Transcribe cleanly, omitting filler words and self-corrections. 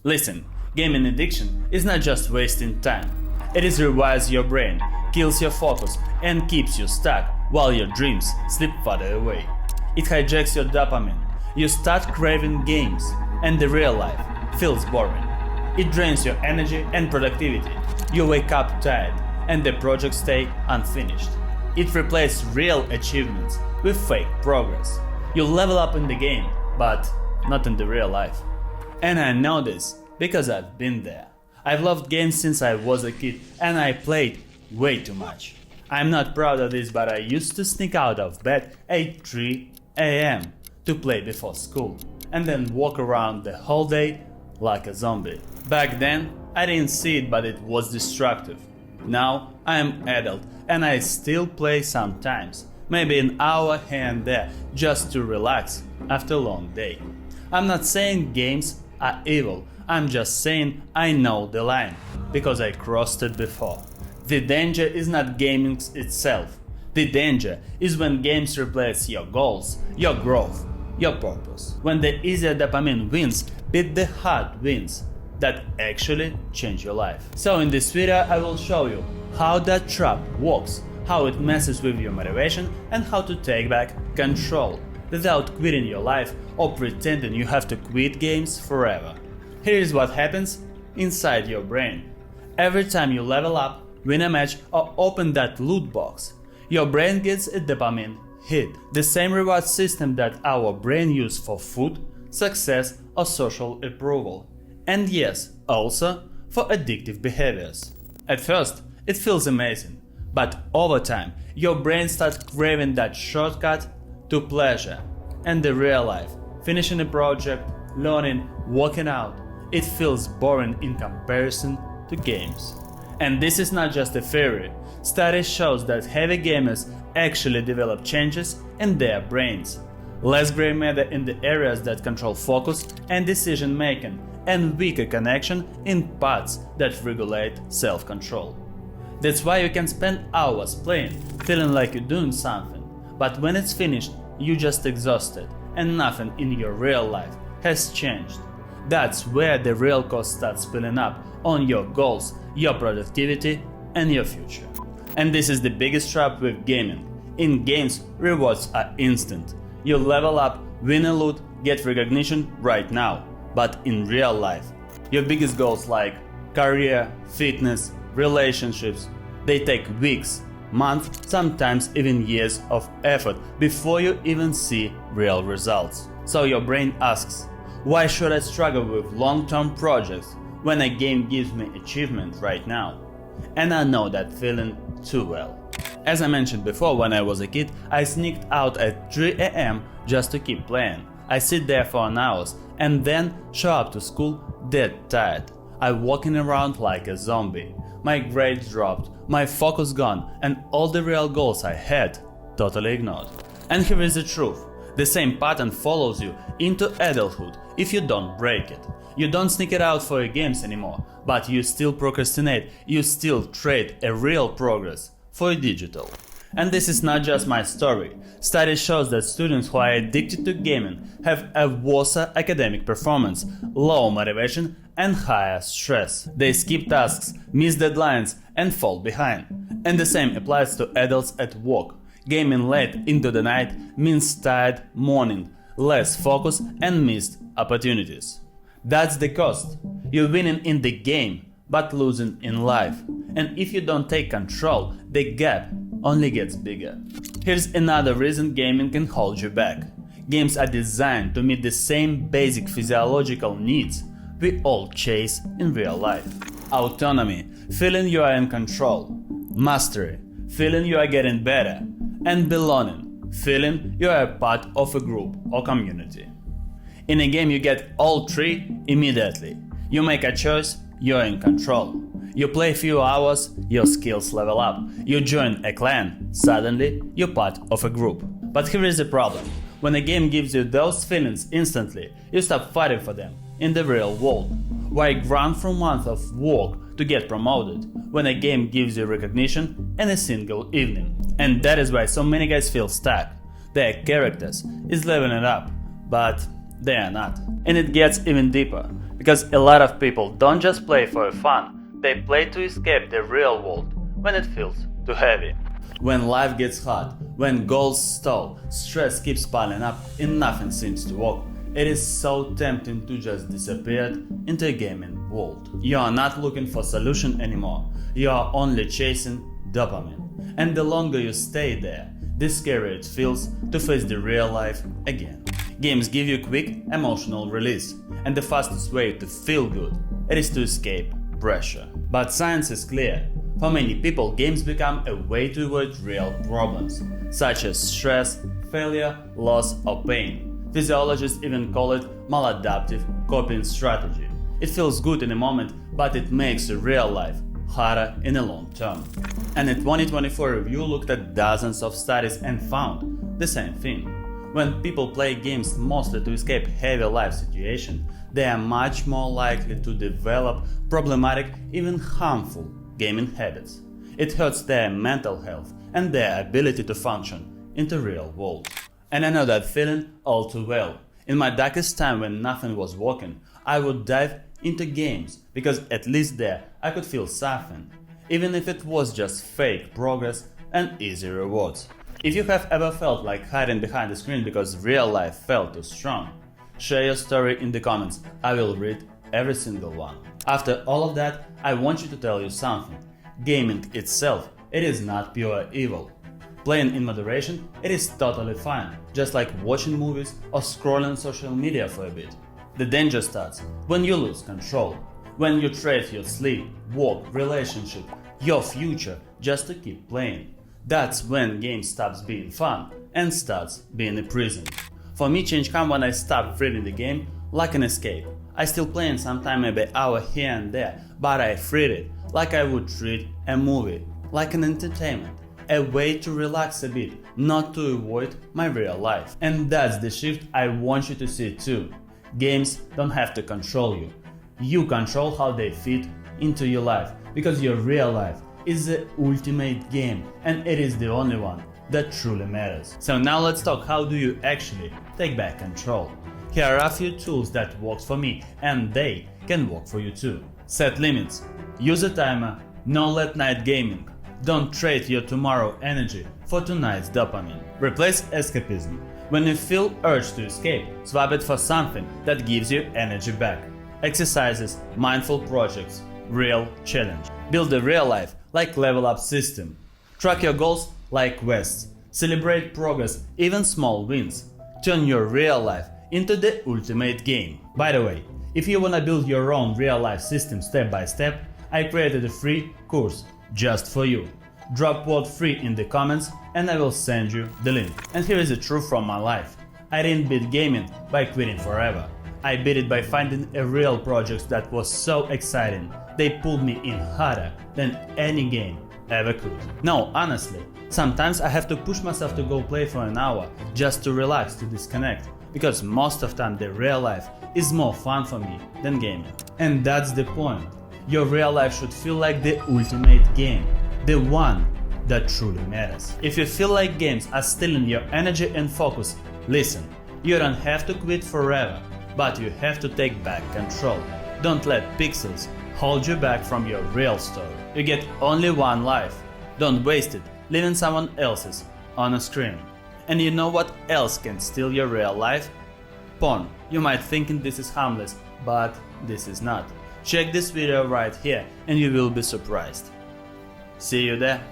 Listen, gaming addiction is not just wasting time. It rewires your brain, kills your focus, and keeps you stuck while your dreams slip farther away. It hijacks your dopamine. You start craving games, and the real life feels boring. It drains your energy and productivity. You wake up tired, and the projects stay unfinished. It replaces real achievements with fake progress. You level up in the game, but not in the real life. And I know this because I've been there. I've loved games since I was a kid, and I played way too much. I'm not proud of this, but I used to sneak out of bed at 3 a.m. to play before school, and then walk around the whole day like a zombie. Back then, I didn't see it, but it was destructive. Now, I am adult, and I still play sometimes, maybe an hour here and there, just to relax after a long day. I'm not saying games are evil, I'm just saying I know the line, because I crossed it before. The danger is not gaming itself. The danger is when games replace your goals, your growth, your purpose. When the easier dopamine wins beat the hard wins that actually change your life. So in this video I will show you how that trap works, how it messes with your motivation, and how to take back control without quitting your life or pretending you have to quit games forever. Here is what happens inside your brain. Every time you level up, win a match, or open that loot box, your brain gets a dopamine hit, the same reward system that our brain uses for food, success, or social approval. And yes, also for addictive behaviors. At first, it feels amazing, but over time, your brain starts craving that shortcut to pleasure. And the real life, finishing a project, learning, working out, it feels boring in comparison to games. And this is not just a theory. Studies show that heavy gamers actually develop changes in their brains. Less gray matter in the areas that control focus and decision making, and weaker connection in parts that regulate self-control. That's why you can spend hours playing, feeling like you're doing something, but when it's finished, you're just exhausted, and nothing in your real life has changed. That's where the real cost starts piling up on your goals, your productivity, and your future. And this is the biggest trap with gaming. In games, rewards are instant. You level up, win a loot, get recognition right now. But in real life, your biggest goals like career, fitness, relationships, they take weeks, months, sometimes even years of effort before you even see real results. So your brain asks, why should I struggle with long-term projects when a game gives me achievement right now? And I know that feeling too well. As I mentioned before, when I was a kid, I sneaked out at 3 a.m. just to keep playing. I sit there for an hour and then show up to school dead tired. I walking around like a zombie. My grades dropped, my focus gone, and all the real goals I had totally ignored. And here is the truth. The same pattern follows you into adulthood if you don't break it. You don't sneak it out for your games anymore, but you still procrastinate, you still trade a real progress for a digital. And this is not just my story. Study shows that students who are addicted to gaming have a worse academic performance, low motivation, and higher stress. They skip tasks, miss deadlines, and fall behind. And the same applies to adults at work. Gaming late into the night means tired morning, less focus, and missed opportunities. That's the cost. You're winning in the game, but losing in life. And if you don't take control, the gap only gets bigger. Here's another reason gaming can hold you back. Games are designed to meet the same basic physiological needs we all chase in real life. Autonomy, feeling you are in control. Mastery, feeling you are getting better. And belonging, feeling you are a part of a group or community. In a game you get all three immediately. You make a choice, you're in control. You play a few hours, your skills level up. You join a clan, suddenly you're part of a group. But here is the problem. When a game gives you those feelings instantly, you stop fighting for them in the real world. Why grind for months of work to get promoted when a game gives you recognition in a single evening? And that is why so many guys feel stuck. Their characters is leveling it up, but they are not. And it gets even deeper. Because a lot of people don't just play for fun, they play to escape the real world when it feels too heavy. When life gets hard, when goals stall, stress keeps piling up and nothing seems to work, it is so tempting to just disappear into a gaming world. You are not looking for solution anymore, you are only chasing dopamine. And the longer you stay there, the scarier it feels to face the real life again. Games give you quick emotional release, and the fastest way to feel good it is to escape pressure. But science is clear. For many people, games become a way to avoid real problems, such as stress, failure, loss, or pain. Physiologists even call it maladaptive coping strategy. It feels good in a moment, but it makes your real life harder in the long term. And a 2024 review looked at dozens of studies and found the same thing. When people play games mostly to escape heavy life situations, they are much more likely to develop problematic, even harmful gaming habits. It hurts their mental health and their ability to function in the real world. And I know that feeling all too well. In my darkest time when nothing was working, I would dive into games because at least there I could feel something, even if it was just fake progress and easy rewards. If you have ever felt like hiding behind the screen because real life felt too strong, share your story in the comments. I will read every single one. After all of that, I want you to tell you something. Gaming itself, it is not pure evil. Playing in moderation, it is totally fine, just like watching movies or scrolling social media for a bit. The danger starts when you lose control, when you trade your sleep, work, relationship, your future just to keep playing. That's when game stops being fun and starts being a prison. For me, change came when I stopped treating the game like an escape. I still playing sometime maybe an hour here and there, but I treat it like I would treat a movie, like an entertainment, a way to relax a bit, not to avoid my real life. And that's the shift I want you to see too. Games don't have to control you. You control how they fit into your life, because your real life is the ultimate game and it is the only one that truly matters. So now let's talk, how do you actually take back control? Here are a few tools that worked for me and they can work for you too. Set limits. Use a timer. No late night gaming. Don't trade your tomorrow energy for tonight's dopamine. Replace escapism. When you feel urge to escape, swap it for something that gives you energy back. Exercises, mindful projects, real challenge. Build a real life like level up system. Track your goals like quests. Celebrate progress, even small wins. Turn your real life into the ultimate game. By the way, if you wanna build your own real life system step by step, I created a free course just for you. Drop word free in the comments and I will send you the link. And here is the truth from my life. I didn't beat gaming by quitting forever. I beat it by finding a real project that was so exciting. They pulled me in harder than any game ever could. No, honestly, sometimes I have to push myself to go play for an hour just to relax, to disconnect, because most of the time the real life is more fun for me than gaming. And that's the point. Your real life should feel like the ultimate game, the one that truly matters. If you feel like games are stealing your energy and focus, listen, you don't have to quit forever, but you have to take back control. Don't let pixels hold you back from your real story. You get only one life. Don't waste it living someone else's on a screen. And you know what else can steal your real life? Porn. You might think this is harmless, but this is not. Check this video right here and you will be surprised. See you there.